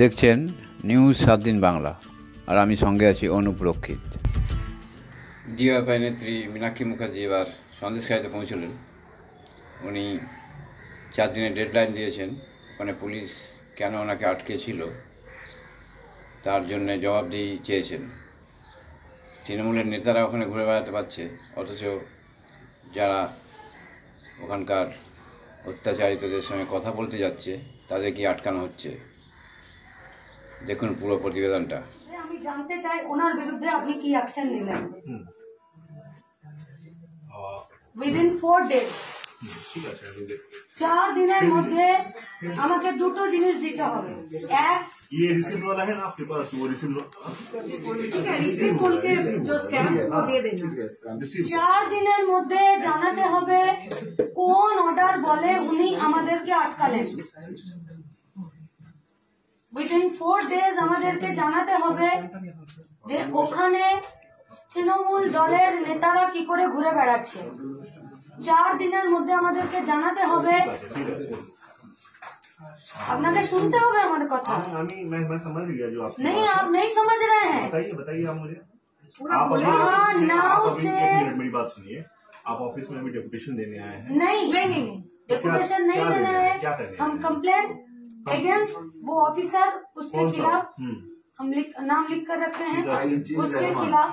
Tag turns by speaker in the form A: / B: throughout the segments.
A: দেখছেন নিউজ 7 দিন বাংলা, আর আমি সঙ্গে আছি অনুপ রক্ষিত। ডিওয়াইফাই নেত্রী মীনাক্ষী মুখার্জি এবার সন্দেশখালিতে পৌঁছলেন। উনি 4 দিনের ডেডলাইন দিয়েছেন। ওখানে পুলিশ কেন ওনাকে আটকেছিল তার জন্য জবাবদিহি চেয়েছেন। তৃণমূলের নেতারা ওখানে ঘুরে বেড়াতে পারছে, অথচ যারা ওখানকার অত্যাচারিতদের সঙ্গে কথা বলতে যাচ্ছে তাদেরকে আটকানো হচ্ছে। দেখুন পুরো প্রতিবেদনটা।
B: আমি জানতে চাই ওনার বিরুদ্ধে আপনি কি অ্যাকশন নিলেন? উইদিন 4 days, 4 দিনের মধ্যে আমাকে দুটো জিনিস দিতে হবে। এক,
C: ये रिसीप्ट वाला है ना आपके पास, वो रिसीप्ट
B: ठीक है, रिसीप्ट बोल के जो स्कैन वो दे देना। 4 দিনের মধ্যে জানাতে হবে কোন অর্ডার বলে উনি আমাদেরকে আটকালেন। উইদিন 4 days আমাদেরকে জানাতে হবে যে ওখানে তৃণমূল দলের নেতারা কি করে ঘুরে বেড়াচ্ছে। 4 দিনের মধ্যে আমাদেরকে জানাতে হবে। আপনাকে শুনতে হবে আমার কথা।
C: मैं समझ गया जो आप
B: नहीं, आप नहीं समझ रहे हैं।
C: बताइए आप मुझे।
B: आप नाव से
C: एक मिनट मेरी बात सुनिए। आप ऑफिस में अभी डेपुटेशन देने आए हैं?
B: नहीं, डेपुटेशन नहीं देना है। हम कंप्लेन अगेंस्ट वो ऑफिसर, उसके खिलाफ हम नाम लिख कर रखे हैं, उसके खिलाफ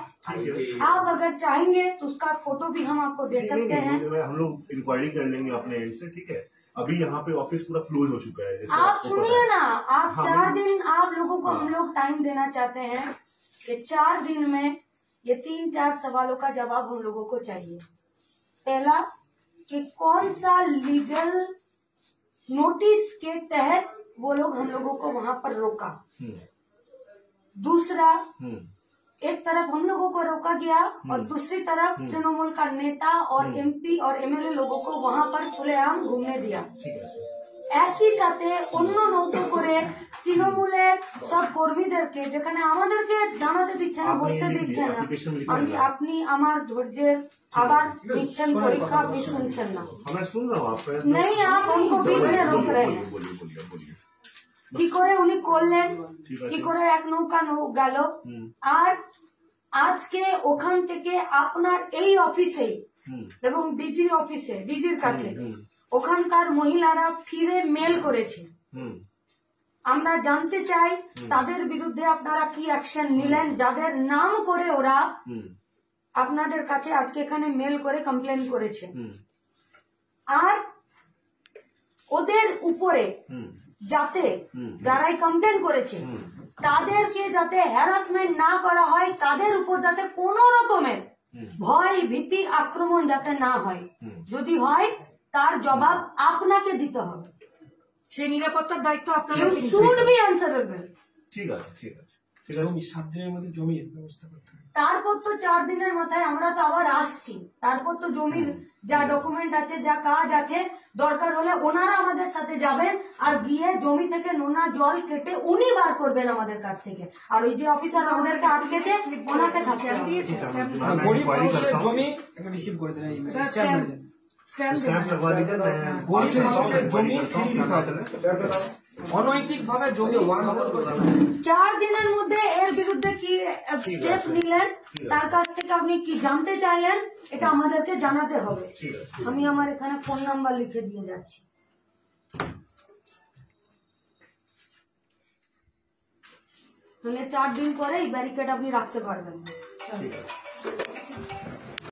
B: आप अगर चाहेंगे तो उसका फोटो भी हम आपको दे सकते हैं।
C: हम लोग इंक्वायरी कर लेंगे अपने एंड से, ठीक है। अभी यहाँ पे ऑफिस पूरा क्लोज हो चुका है।
B: आप सुनिए ना, आप 4 दिन आप लोगों को हम लोग टाइम देना चाहते हैं कि 4 दिन में ये 3-4 सवालों का जवाब हम लोगों को चाहिए। पहला, कि कौन सा लीगल नोटिस के तहत वो लोग हम लोगों को वहाँ पर रोका। दूसरा, एक तरफ हम लोगों को रोका गया और दूसरी तरफ तृणमूल का नेता और एमपी और एमएलए लोगों को वहाँ पर खुलेआम घूमने दिया। একই সাথে অন্য নতুন করে তৃণমূলের সব কর্মীদেরকে যেখানে আমাদেরকে জানাতে দিচ্ছে না, বসতে দিচ্ছে না, আপনি আমার ধৈর্যের আবার নিচ্ছেন পরীক্ষা, আপনি শুনছেন না। नहीं, आप उनको बीच में रोक रहे हैं। কি করে উনি করলেন, কি করে এক নৌকা গেল। আর আজকে ওখান থেকে আপনার এই অফিসে এবং ডিজি অফিসে, ডিজির কাছে ওখানকার মহিলারা ফিরে মেল করেছে। আমরা জানতে চাই তাদের বিরুদ্ধে আপনারা কি অ্যাকশন নিলেন, যাদের নাম করে ওরা আপনাদের কাছে আজকে এখানে মেল করে কমপ্লেন করেছে। আর ওদের উপরে যাতে যারাই কমপ্লেন করেছে তাদেরকে যাতে হ্যারাসমেন্ট না করা হয়, তাদের উপর যাতে কোনো রকমের ভয় ভীতি আক্রমণ যাতে না হয়, যদি হয় তার জবাব আপনাকে দিতে হবে। সেই নিরাপত্তার দায়িত্ব আপনাকে শুড বি অ্যানসারেবল।
C: ঠিক আছে, ঠিক আছে, ঠিক আছে।
D: 7 দিনের মধ্যে জমির ব্যবস্থা করতে হবে।
B: তারপর তো 4 দিনের মাথায় আমরা তো আবার আসছি, তারপর তো জমির যা ডকুমেন্ট আছে, যা কাজ আছে, দরকার হলে ওনারা আমাদের সাথে যাবেন আর গিয়ে জমি থেকে নোনা জল কেটে উনি বার করবেন আমাদের কাছ থেকে। আর ওই যে অফিসার আমাদেরকে আটকেছে ওনাকে থাকতে দিয়েছে।
D: গরিব মানুষের জমি রিসিভ করে দেন,
C: स्टैम्प लगवा दीजिए।
D: গরিব মানুষের জমি অনৈতিক ভাবে জমি
B: 4 দিনের মধ্যে এর বিরুদ্ধে কি স্টেপ নিলেন, তার কাছ থেকে আপনি কি জানতে চাইলেন, এটা আমাদেরকে জানাতে হবে। আমি আমার এখানে ফোন নাম্বার লিখে দিয়ে যাচ্ছি। তাহলে 4 দিন পরে এই ব্যারিকেড আপনি রাখতে পারবেন।